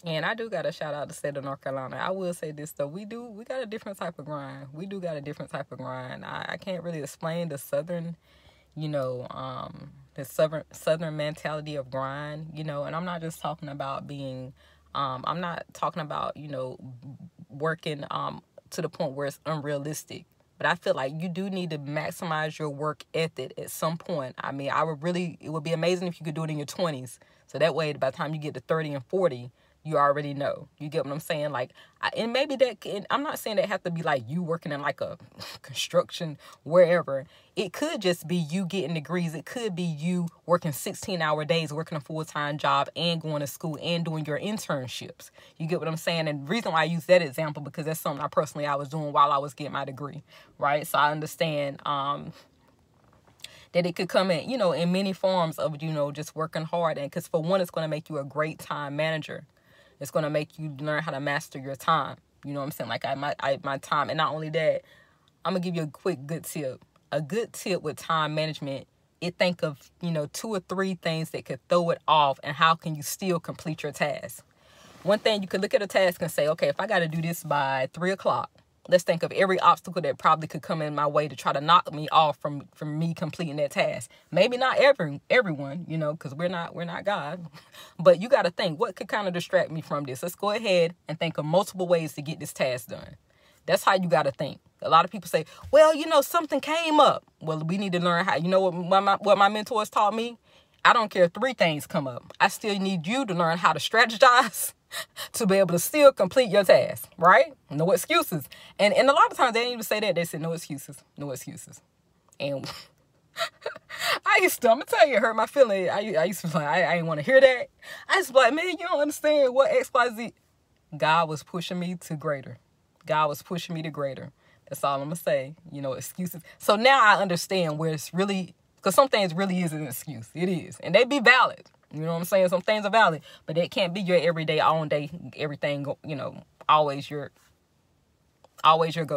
And I do got to shout out the state of North Carolina. I will say this though, we got a different type of grind. We do got a different type of grind. I can't really explain the southern, the southern mentality of grind, and I'm not just talking about being, I'm not talking about, working to the point where it's unrealistic. But I feel like you do need to maximize your work ethic at some point. I mean, it would be amazing if you could do it in your 20s. So that way, by the time you get to 30 and 40, you already know. You get what I'm saying? Like, and maybe I'm not saying that have to be like you working in like a construction, wherever. It could just be you getting degrees. It could be you working 16-hour days, working a full-time job and going to school and doing your internships. You get what I'm saying? And the reason why I use that example, because that's something I was doing while I was getting my degree, right? So I understand, that it could come in, in many forms of, just working hard. And because for one, it's going to make you a great time manager. It's going to make you learn how to master your time. You know what I'm saying? Like my time. And not only that, I'm going to give you a quick good tip. A good tip with time management, think of, 2 or 3 things that could throw it off and how can you still complete your task. One thing, you could look at a task and say, okay, if I got to do this by 3 o'clock, let's think of every obstacle that probably could come in my way to try to knock me off from me completing that task. Maybe not everyone, because we're not God. But you got to think, what could kind of distract me from this? Let's go ahead and think of multiple ways to get this task done. That's how you got to think. A lot of people say, well, something came up. Well, we need to learn how. You know what my mentors taught me? I don't care if 3 things come up. I still need you to learn how to strategize to be able to still complete your task, right? No excuses. And a lot of times they didn't even say that. They said no excuses, no excuses. And I'm going to tell you, it hurt my feeling. I used to be like, I didn't want to hear that. I used to be like, man, you don't understand what XYZ. God was pushing me to greater. God was pushing me to greater. That's all I'm going to say. Excuses. So now I understand where it's really, because some things really is an excuse. It is. And they be valid. You know what I'm saying? Some things are valid, but it can't be your everyday, all day, everything, always your go.